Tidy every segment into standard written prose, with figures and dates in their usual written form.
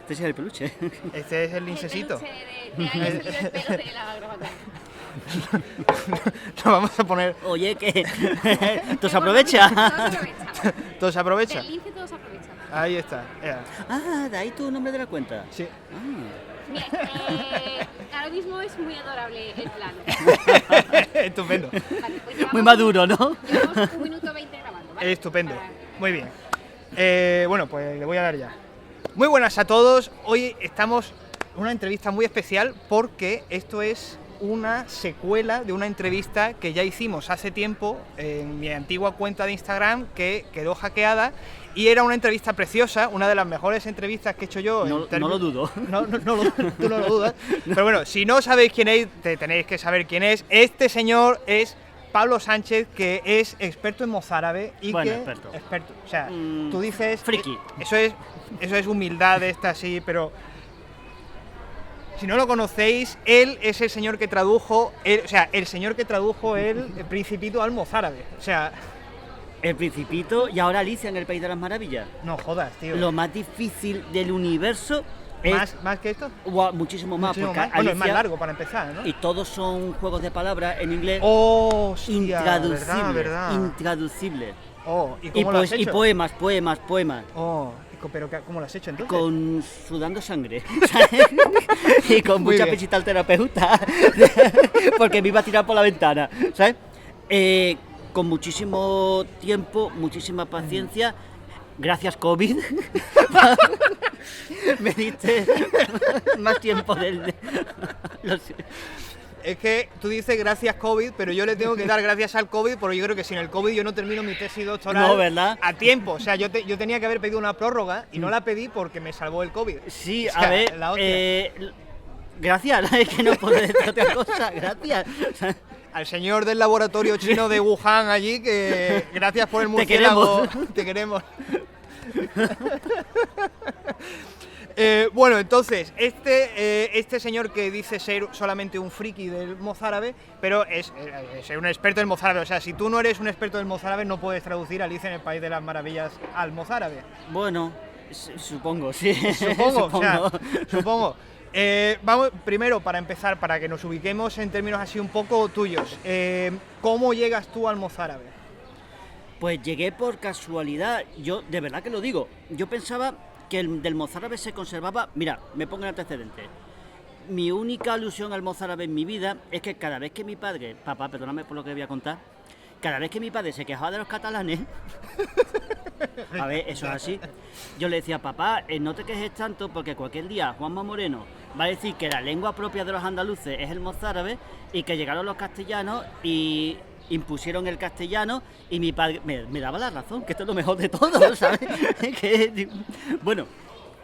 Este sí es el peluche. Este es el lincecito. De ahí ha salido el pelo de la grabadora. Lo vamos a poner. Oye, que ¿tú se aprovecha? Todo se aprovecha. Del lince todo se aprovecha. Ahí está. Ah, de ahí tu nombre de la cuenta. Sí. Ah. Mira, ahora mismo es muy adorable el plano. Estupendo. Vale, pues Muy llevamos- maduro, ¿no? Llevamos 1 minuto 20 grabando, ¿vale? Estupendo. Para- Muy bien. Bueno, pues le voy a dar ya. Muy buenas a todos. Hoy estamos en una entrevista muy especial porque esto es una secuela de una entrevista que ya hicimos hace tiempo en mi antigua cuenta de Instagram que quedó hackeada y era una entrevista preciosa, una de las mejores entrevistas que he hecho yo. No lo dudo. Tú no lo dudas. Pero bueno, si no sabéis quién es, tenéis que saber quién es. Este señor es Pablo Sánchez, que es experto en mozárabe y Bueno, que... experto. O sea, tú dices... Friki. Eso es humildad esta, sí, pero... Si no lo conocéis, él es el señor que tradujo... el señor que tradujo el Principito al mozárabe. O sea, El Principito y ahora Alicia en el País de las Maravillas. no jodas, tío. Lo más difícil del universo es... ¿Más que esto? Muchísimo más, Muchísimo porque más. Bueno, es más Alicia- largo para empezar, ¿no? Y todos son juegos de palabras en inglés ¡Oh, hostia! intraducibles. ¿Verdad? Intraducibles. Oh, ¿y Y, cómo lo has y hecho? poemas. Oh, pero ¿cómo lo has hecho entonces? Sudando sangre. ¿sabes? Y con Muy mucha bien. visita al terapeuta. Porque me iba a tirar por la ventana. ¿Sabes? Con muchísimo tiempo, muchísima paciencia. Gracias, COVID. Me diste más tiempo del. Lo sé. Es que tú dices gracias COVID, pero yo le tengo que dar gracias al COVID porque yo creo que sin el COVID yo no termino mi tesis doctoral No, ¿verdad? a tiempo. O sea, yo tenía que haber pedido una prórroga y no la pedí porque me salvó el COVID. Sí, O sea, a ver. la hostia. Gracias, es que no puedo decir otra cosa. Gracias. Al señor del laboratorio chino de Wuhan allí, que gracias por el Te murciélago. queremos. Te queremos. Bueno, entonces, este señor que dice ser solamente un friki del mozárabe, pero es un experto en mozárabe. O sea, si tú no eres un experto del mozárabe, no puedes traducir Alicia en el País de las Maravillas al mozárabe. Bueno, supongo, sí. Supongo. Vamos, primero, para empezar, para que nos ubiquemos en términos así un poco tuyos, ¿cómo llegas tú al mozárabe? Pues llegué por casualidad, yo de verdad que lo digo, yo pensaba que del mozárabe se conservaba, mira, me pongo en antecedente, mi única alusión al mozárabe en mi vida es que cada vez que mi padre, papá, perdóname por lo que voy a contar, cada vez que mi padre se quejaba de los catalanes, a ver, eso es así, yo le decía, papá, no te quejes tanto porque cualquier día Juanma Moreno va a decir que la lengua propia de los andaluces es el mozárabe y que llegaron los castellanos y impusieron el castellano y mi padre me daba la razón, que esto es lo mejor de todo, ¿sabes? Bueno,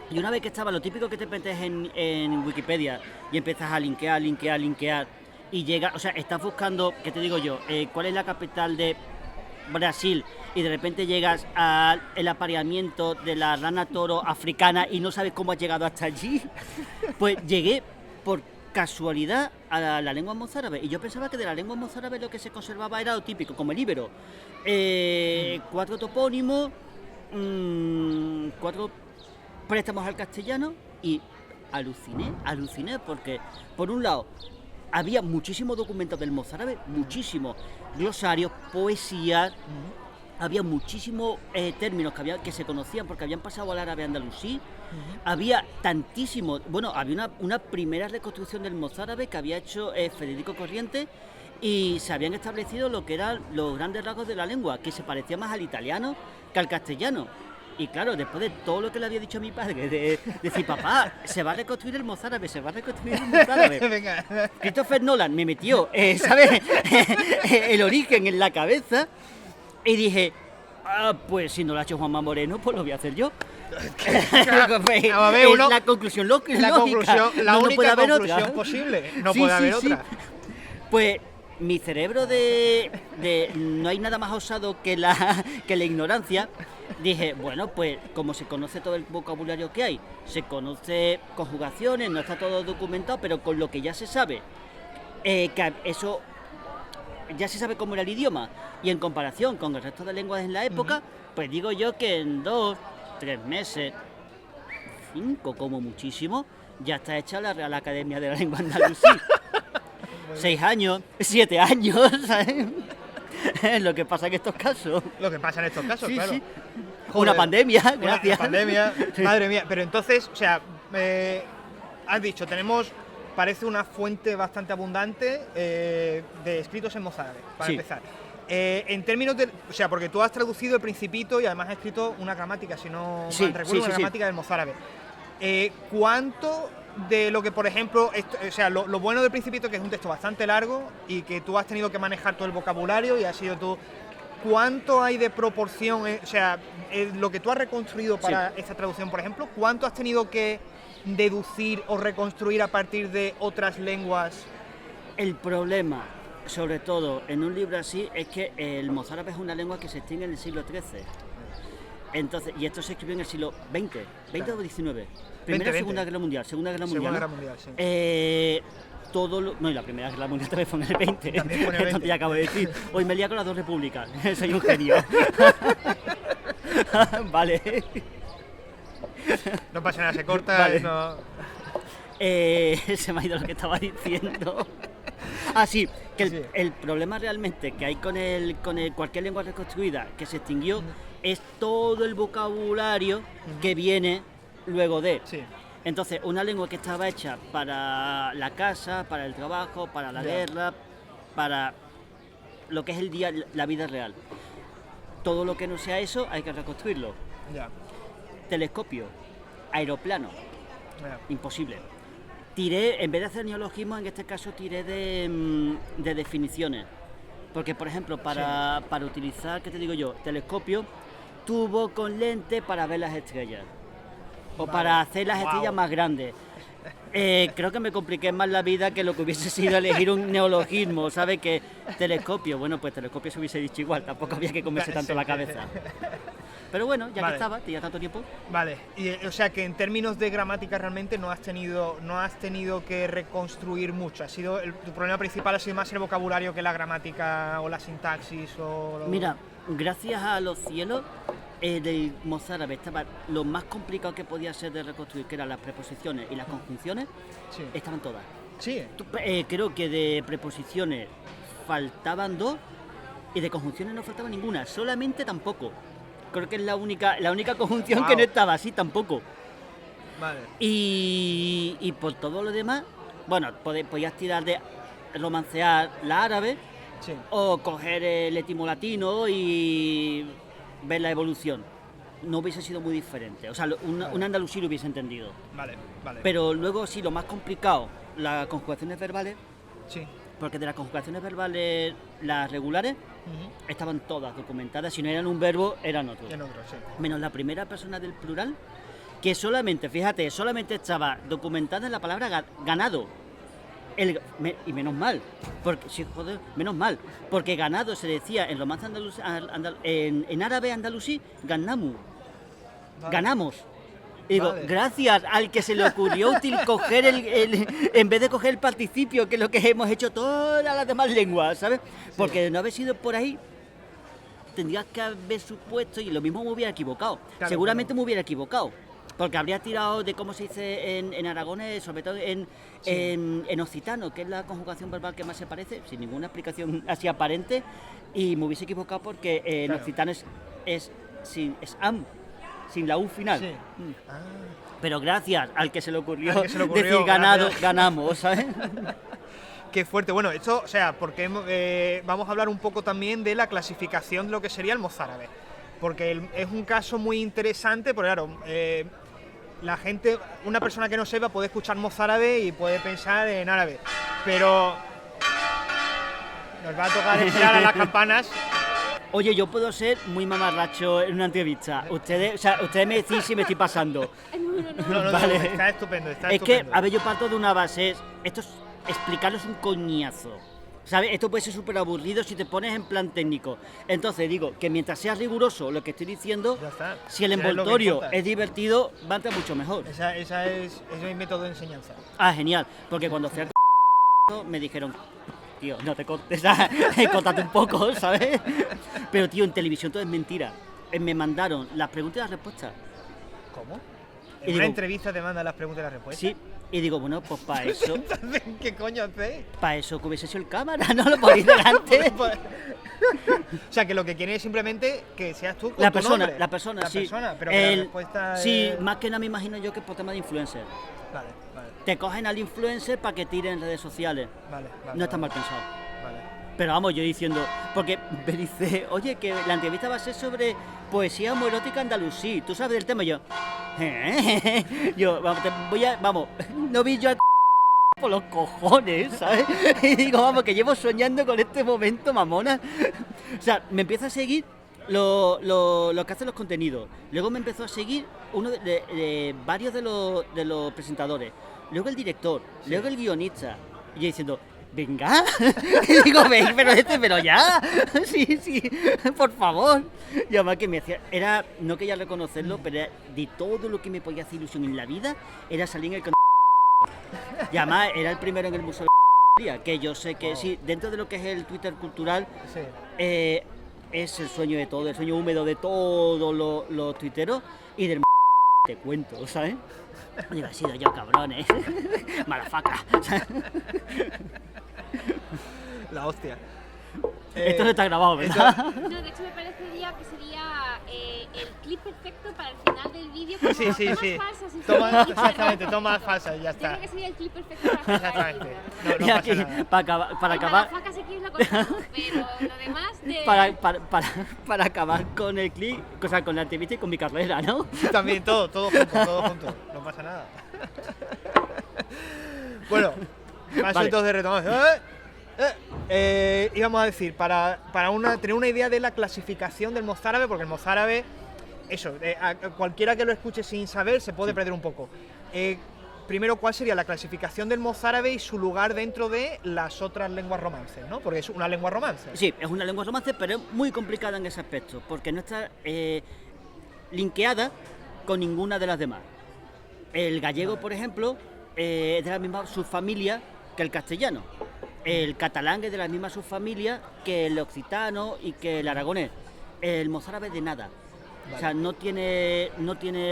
y una vez que estaba, lo típico que te metes en Wikipedia y empiezas a linkear y llega, o sea, estás buscando, ¿qué te digo yo? ¿Cuál es la capital de Brasil? Y de repente llegas al apareamiento de la rana toro africana y no sabes cómo has llegado hasta allí. Pues llegué por casualidad a la lengua mozárabe y yo pensaba que de la lengua mozárabe lo que se conservaba era lo típico, como el íbero. 4 topónimos, 4 préstamos al castellano y aluciné porque por un lado había muchísimos documentos del mozárabe, muchísimos glosarios, poesías, había muchísimos términos que se conocían porque habían pasado al árabe andalusí. Había tantísimos, bueno, había una primera reconstrucción del mozárabe que había hecho Federico Corriente y se habían establecido lo que eran los grandes rasgos de la lengua, que se parecía más al italiano que al castellano. Y claro, después de todo lo que le había dicho a mi padre, de decir, papá, se va a reconstruir el mozárabe, Venga. Christopher Nolan me metió, ¿sabes? El origen en la cabeza y dije, pues si no lo ha hecho Juanma Moreno, pues lo voy a hacer yo. A ver, Es la conclusión lógica. La No única puede haber conclusión otra. posible. No Sí, puede sí, haber sí. otra. Pues mi cerebro de no hay nada más osado que la ignorancia. Dije, bueno, pues como se conoce todo el vocabulario que hay, se conoce conjugaciones, no está todo documentado, pero con lo que ya se sabe, que eso ya se sabe cómo era el idioma, y en comparación con el resto de lenguas en la época, pues digo yo que en 2-3 meses 5 como muchísimo, ya está hecha la Real Academia de la Lengua Andalusí. 6 años, 7 años, ¿sabes? Es lo que pasa en estos casos. Lo que pasa en estos casos, Sí, claro. sí. Joder, Una pandemia, una gracias. pandemia, Sí. madre mía. Pero entonces, o sea, has dicho, parece una fuente bastante abundante de escritos en mozárabe, para Sí. empezar. En términos de, o sea, porque tú has traducido el Principito y además has escrito una gramática, si no Sí, mal recuerdo, sí, una sí. gramática del mozárabe. ¿Cuánto de lo que, por ejemplo, o sea, lo bueno del Principito, que es un texto bastante largo y que tú has tenido que manejar todo el vocabulario y has sido tú, ¿cuánto hay de proporción, o sea, lo que tú has reconstruido para esta traducción, por ejemplo, cuánto has tenido que deducir o reconstruir a partir de otras lenguas? El problema, sobre todo en un libro así, es que el mozárabe es una lengua que se extingue en el siglo XIII. Entonces, y esto se escribió en el siglo XX, ¿20 o XIX? Primera o Segunda Guerra Mundial, Segunda Guerra Mundial. Segunda ¿no? Guerra Mundial, sí. No, y la Primera Guerra Mundial también fue en el 20. También fue en el Esto 20. te acabo de decir. Hoy me lía con las dos repúblicas. Soy un genio. Vale. No pasa nada, se corta. Vale. No. Se me ha ido lo que estaba diciendo. Ah, sí, que Sí. el problema realmente que hay con cualquier lengua reconstruida que se extinguió es todo el vocabulario que viene luego de. Sí. Entonces, una lengua que estaba hecha para la casa, para el trabajo, para la Ya. guerra, para lo que es la vida real. Todo lo que no sea eso hay que reconstruirlo. Ya. Telescopio, aeroplano, Ya. imposible. Tiré, en vez de hacer neologismos, en este caso tiré de definiciones. Porque, por ejemplo, para utilizar, ¿qué te digo yo? Telescopio, tubo con lente para ver las estrellas. O Vale. para hacer las Guau. estrellas más grandes. Creo que me compliqué más la vida que lo que hubiese sido elegir un neologismo, ¿sabes? Que telescopio, bueno, pues telescopio se hubiese dicho igual, tampoco había que comerse tanto la cabeza. Pero bueno, ya Vale. que estaba, tenía tanto tiempo. Vale, y, o sea que en términos de gramática realmente no has tenido que reconstruir mucho. Tu problema principal ha sido más el vocabulario que la gramática o la sintaxis o... Mira, gracias a los cielos, del mozárabe estaba lo más complicado que podía ser de reconstruir, que eran las preposiciones y las conjunciones, Sí. estaban todas. Sí. Creo que de preposiciones faltaban 2 y de conjunciones no faltaba ninguna, solamente tampoco. Creo que es la única conjunción que Guau. no estaba así, tampoco. Vale. Y por todo lo demás, bueno, podías tirar de romancear la árabe Sí. o coger el etimo latino y ver la evolución. No hubiese sido muy diferente. O sea, un andalusí lo hubiese entendido. Vale, vale. Pero luego sí, lo más complicado, las conjugaciones verbales, Sí. porque de las conjugaciones verbales, las regulares, Ujú. estaban todas documentadas. Si no eran un verbo, eran otro. En otro, sí. Menos la primera persona del plural, que solamente, fíjate, solamente estaba documentada en la palabra ganado. Y menos mal, porque sí, joder, menos mal, porque ganado se decía en romance andaluz, en árabe andalusí, ganamu, Vale. ganamos. Y digo, Vale. gracias al que se le ocurrió coger en vez de coger el participio, que es lo que hemos hecho todas las demás lenguas, ¿sabes? Porque de no haber sido por ahí, tendrías que haber supuesto, y lo mismo me hubiera equivocado. Claro, Seguramente claro. me hubiera equivocado. Porque habría tirado de cómo se dice en aragonés, sobre todo en occitano, que es la conjugación verbal que más se parece, sin ninguna explicación así aparente, y me hubiese equivocado porque en Claro. occitano es am, sin la U final. Sí. Mm. Ah. Pero gracias al que se le ocurrió, Al que se le ocurrió, decir ganado, gracias. ganamos, ¿sabes? Qué fuerte. Bueno, esto, o sea, porque vamos a hablar un poco también de la clasificación de lo que sería el mozárabe. Porque es un caso muy interesante, porque claro, la gente, una persona que no sepa puede escuchar mozárabe y puede pensar en árabe. Pero nos va a tocar esperar a las campanas. Oye, yo puedo ser muy mamarracho en una entrevista. Ustedes me decís si me estoy pasando. No, Vale. está estupendo, está Es estupendo. que, a ver, yo parto de una base. Esto es explicarlos un coñazo. ¿Sabes? Esto puede ser súper aburrido si te pones en plan técnico. Entonces digo que mientras sea riguroso lo que estoy diciendo, Ya está. si el Ya es lo que envoltorio importa. es divertido, va a entrar mucho mejor. Ese es mi método de enseñanza. Ah, genial. Porque cuando fui a me dijeron, tío, no te cortes, córtate un poco, ¿sabes? Pero tío, en televisión todo es mentira. Me mandaron las preguntas y las respuestas. ¿Cómo? En una entrevista te mandan las preguntas y las respuestas. Sí, y digo, bueno, pues para eso, Entonces, ¿qué coño hacéis? para eso que hubiese sido el cámara, no lo podéis delante. O sea, que lo que quieren es simplemente que seas tú con La tu persona, nombre. la persona, sí. Pero que la respuesta sí, es... más que nada me imagino yo que es por tema de influencer. Vale, vale, Te cogen al influencer para que tire en redes sociales. vale. No está mal pensado. Vale. Pero vamos, yo diciendo, porque me dice, oye, que la entrevista va a ser sobre poesía homoerótica andalusí. ¿Tú sabes del tema? Y yo, yo, vamos, no vi yo a por los cojones, ¿sabes? Y digo, vamos, que llevo soñando con este momento, mamona. O sea, me empieza a seguir lo que hacen los contenidos. Luego me empezó a seguir uno de varios de los presentadores. Luego el director, luego el guionista. Y yo diciendo, venga. Y digo, ven, pero ya. Sí, por favor. Y además que me hacía, era, no quería reconocerlo, pero era de todo lo que me podía hacer ilusión en la vida, era salir en el y además era el primero en el Museo de que yo sé que sí, dentro de lo que es el Twitter cultural, Sí. es el sueño de todo, el sueño húmedo de todos los tuiteros y del te cuento, ¿sabes? Digo, he sido yo, cabrones. Malafaca. La hostia. Esto no está grabado, ¿verdad? No, de hecho me parecería que sería el clip perfecto para el final del vídeo. Como Sí. tomas falsas y Exactamente, tomas falsas y ya Yo creo está. que sería el clip perfecto para acabar el Exactamente. vídeo. No Y aquí, pasa nada. para acabar, Malafaca sé que es la cosa, pero lo demás de... para acabar con el clip, o sea, con la entrevista y con mi carrera, ¿no? También todo junto. No pasa nada. Bueno, paso Vale. entonces retomamos. Íbamos a decir, para tener una idea de la clasificación del mozárabe, porque el mozárabe, eso, a cualquiera que lo escuche sin saber se puede perder un poco. Primero, ¿cuál sería la clasificación del mozárabe y su lugar dentro de las otras lenguas romances, ¿no? Porque es una lengua romance. Sí, es una lengua romance, pero es muy complicada en ese aspecto, porque no está linkeada con ninguna de las demás. El gallego, por ejemplo, es de la misma subfamilia que el castellano. El catalán es de la misma subfamilia que el occitano y que el aragonés. El mozárabe de nada. Vale. O sea, no tiene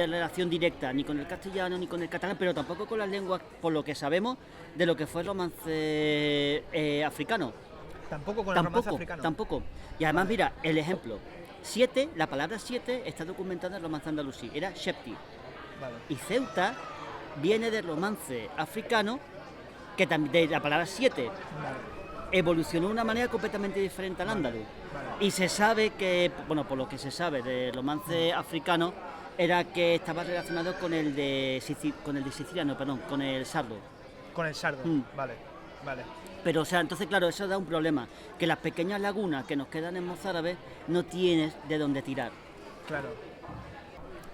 relación directa ni con el castellano ni con el catalán, pero tampoco con las lenguas, por lo que sabemos, de lo que fue el romance africano. Tampoco con el romance africano. Tampoco. Y además, mira, el ejemplo. La palabra 7 está documentada en el romance andalusí, era Shepti. Vale. Y Ceuta viene del romance africano, que también de la palabra 7 Vale. evolucionó de una manera completamente diferente al andaluz. Vale. Y se sabe que, bueno, por lo que se sabe del romance africano, era que estaba relacionado con el de siciliano, perdón, con el sardo. Con el sardo. Mm. Vale. Pero, o sea, entonces, claro, eso da un problema, que las pequeñas lagunas que nos quedan en mozárabe no tienes de dónde tirar. Claro.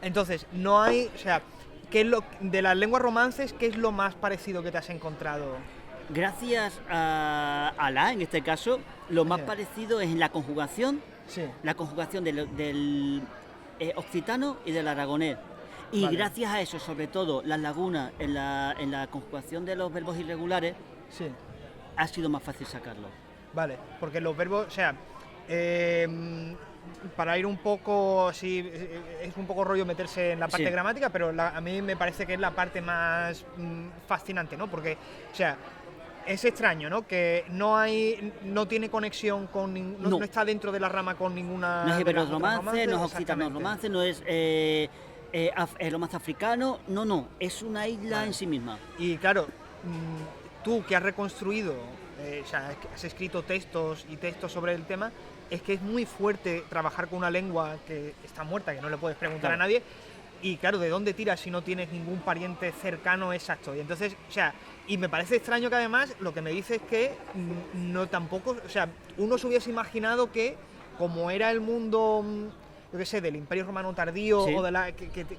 Entonces, no hay, o sea, ¿qué es lo de las lenguas romances, qué es lo más parecido que te has encontrado? Gracias a Alá, en este caso, lo más Sí. parecido es en la conjugación Sí. del occitano y del aragonés. Y Vale. gracias a eso, sobre todo, las lagunas en la conjugación de los verbos irregulares, Sí. ha sido más fácil sacarlo. Vale, porque los verbos, o sea, para ir un poco, sí, es un poco rollo meterse en la parte Sí. gramática, pero a mí me parece que es la parte más fascinante, ¿no? Porque, o sea, es extraño, ¿no? Que no tiene conexión con no No. está dentro de la rama con ninguna. No es de las otras ibero-romance, romances, no es occitano exactamente. romance, no es el romance africano, no, es una isla Vale. en sí misma. Y claro, tú que has reconstruido, o sea, que has escrito textos sobre el tema, es que es muy fuerte trabajar con una lengua que está muerta, que no le puedes preguntar Claro. a nadie. Y claro, ¿de dónde tiras si no tienes ningún pariente cercano exacto? Y entonces, o sea, y me parece extraño que además lo que me dices es que no tampoco, o sea, uno se hubiese imaginado que como era el mundo, yo qué sé, del Imperio Romano tardío, Sí. o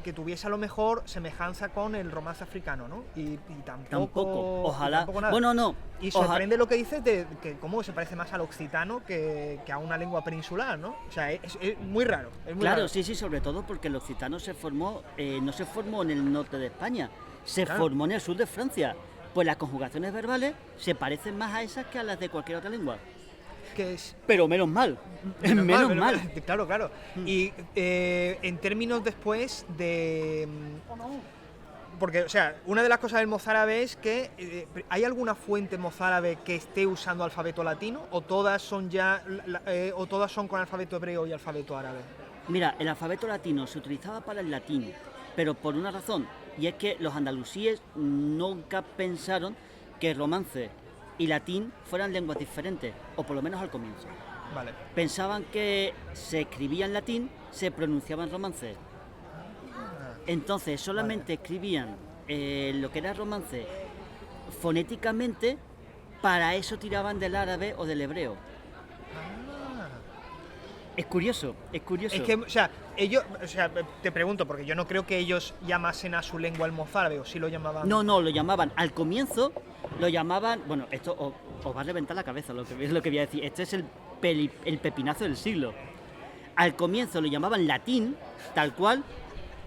que tuviese a lo mejor semejanza con el romance africano, ¿no? Y tampoco, Tampoco, ojalá. tampoco nada. Bueno, no. Y sorprende lo que dices de que cómo se parece más al occitano que a una lengua peninsular, ¿no? O sea, es muy raro. Es muy Claro, raro. sí, sobre todo porque el occitano no se formó en el norte de España, se Claro. formó en el sur de Francia. Pues las conjugaciones verbales se parecen más a esas que a las de cualquier otra lengua. Que es Pero menos mal. Menos mal. Claro, claro. Y en términos después porque, o sea, una de las cosas del mozárabe es que ¿hay alguna fuente mozárabe que esté usando alfabeto latino o todas son o todas son con alfabeto hebreo y alfabeto árabe? Mira, el alfabeto latino se utilizaba para el latín, pero por una razón, y es que los andalusíes nunca pensaron que romance y latín fueran lenguas diferentes, o por lo menos al comienzo. Vale. Pensaban que se escribía en latín, se pronunciaba en romance. Entonces solamente escribían lo que era romance fonéticamente, para eso tiraban del árabe o del hebreo. Es curioso, es curioso. Es que, o sea, ellos, o sea, te pregunto, porque yo no creo que ellos llamasen a su lengua el mozárabe, o sí lo llamaban. No, lo llamaban, al comienzo lo llamaban, bueno, esto os va a reventar la cabeza lo que voy a decir, este es el pepinazo del siglo. Al comienzo lo llamaban latín, tal cual,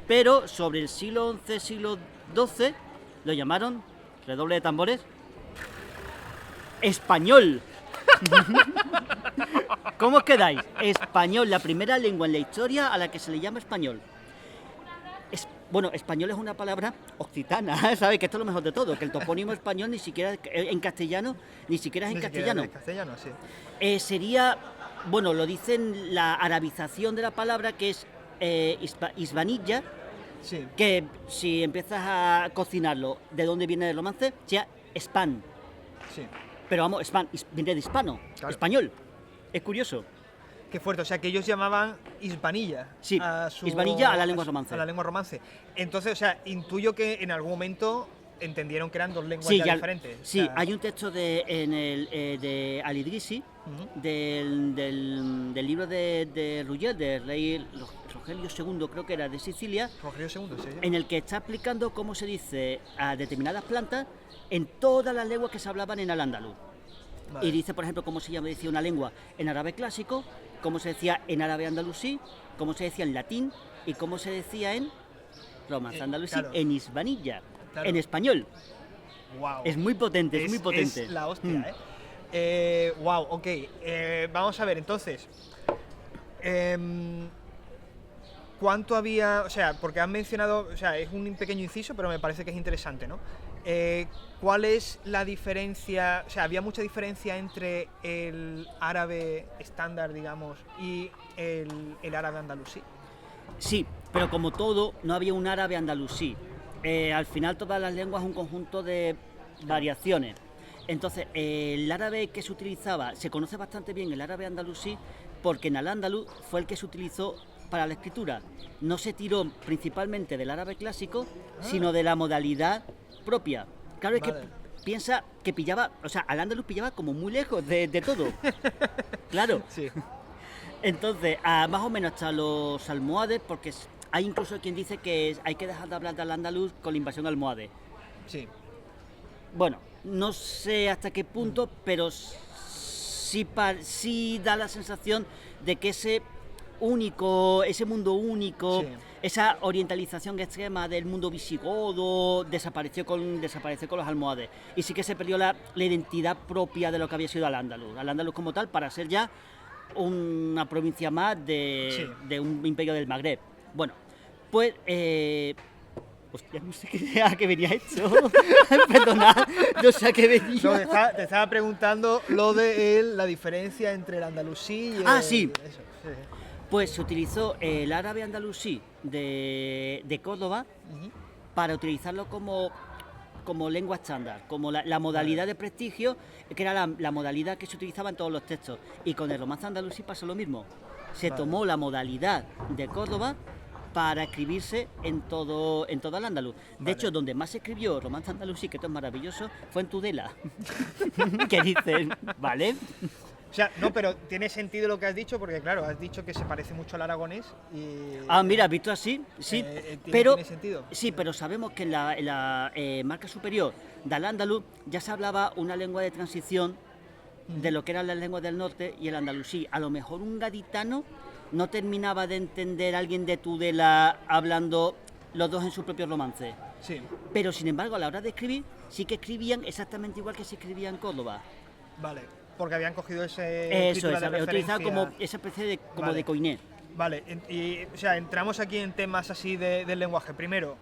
pero sobre el siglo XI, siglo XII, lo llamaron, redoble de tambores, español. ¿Cómo os quedáis? Español, la primera lengua en la historia a la que se le llama español. Bueno, español es una palabra occitana, ¿sabes? Que esto es lo mejor de todo, que el topónimo español ni siquiera en castellano, ni siquiera es en castellano. En castellano, sí. Sería, bueno, lo dicen la arabización de la palabra, que es hispanilla, Sí. que si empiezas a cocinarlo, ¿de dónde viene el romance? Sea span. Sí. Pero vamos, viene de hispano, Claro. español. Es curioso. Qué fuerte, o sea que ellos llamaban hispanilla. Sí, hispanilla a la lengua romance. A la lengua romance. Entonces, o sea, intuyo que en algún momento entendieron que eran dos lenguas Sí, ya diferentes. O sí, sea, hay un texto de Al-Idrisi, Ujú. del libro de Ruggiero, del rey Rogelio II, creo que era, de Sicilia, Rogelio II, sí. en el que está explicando cómo se dice a determinadas plantas en todas las lenguas que se hablaban en al-ándalus. Vale. Y dice, por ejemplo, cómo se decía una lengua en árabe clásico, cómo se decía en árabe andalusí, cómo se decía en latín y cómo se decía en romance andalusí, claro. en hispanilla, Claro. en español. Wow. Es muy potente, es muy potente. Es la hostia, Mm. Wow, ok. Vamos a ver, entonces. ¿Cuánto había? O sea, porque han mencionado, o sea, es un pequeño inciso, pero me parece que es interesante, ¿no? ¿Cuál es la diferencia? O sea, ¿había mucha diferencia entre el árabe estándar, digamos, y el árabe andalusí? Sí, pero como todo, no había un árabe andalusí. Al final todas las lenguas es un conjunto de variaciones. Entonces, el árabe que se utilizaba, se conoce bastante bien el árabe andalusí, porque en al-Ándalus fue el que se utilizó para la escritura. No se tiró principalmente del árabe clásico, sino de la modalidad propia. Claro, es Vale. que piensa que pillaba, o sea, al-Ándalus pillaba como muy lejos de todo. Claro. Sí. Entonces, más o menos hasta los almohades, porque hay incluso quien dice que hay que dejar de hablar del andaluz con la invasión almohade. Sí. Bueno, no sé hasta qué punto, pero sí da la sensación de que ese mundo único, Sí. esa orientalización extrema del mundo visigodo desapareció con los almohades. Y sí que se perdió la identidad propia de lo que había sido al-Ándalus como tal, para ser ya una provincia más de un imperio del Magreb. Bueno, pues hostia, no sé a qué venía esto. Perdonad, no sé a qué venía. No, te estaba preguntando lo de la diferencia entre el andalusí y el... Sí. Eso, sí. Pues se utilizó el árabe andalusí de Córdoba Ujú. para utilizarlo como lengua estándar, como la modalidad de prestigio, que era la modalidad que se utilizaba en todos los textos. Y con el romance andalusí pasó lo mismo. Se Vale. tomó la modalidad de Córdoba para escribirse en todo el andaluz. De Vale. hecho, donde más se escribió romance andalusí, que esto es maravilloso, fue en Tudela. Que dicen, ¿vale? O sea, no, pero tiene sentido lo que has dicho, porque claro, has dicho que se parece mucho al aragonés y... Ah, mira, visto así, sí, ¿tiene sentido? sí, pero sabemos que en la marca superior del andaluz ya se hablaba una lengua de transición de lo que eran las lenguas del norte y el andalusí. A lo mejor un gaditano no terminaba de entender a alguien de Tudela hablando los dos en su propio romance. Sí, Pero sin embargo, a la hora de escribir, sí que escribían exactamente igual que se escribía en Córdoba. vale, porque habían cogido ese... Eso escritura es, de utilizado referencia. como esa especie de, Vale. de coiné. Vale, y o sea, entramos aquí en temas así del lenguaje. Primero,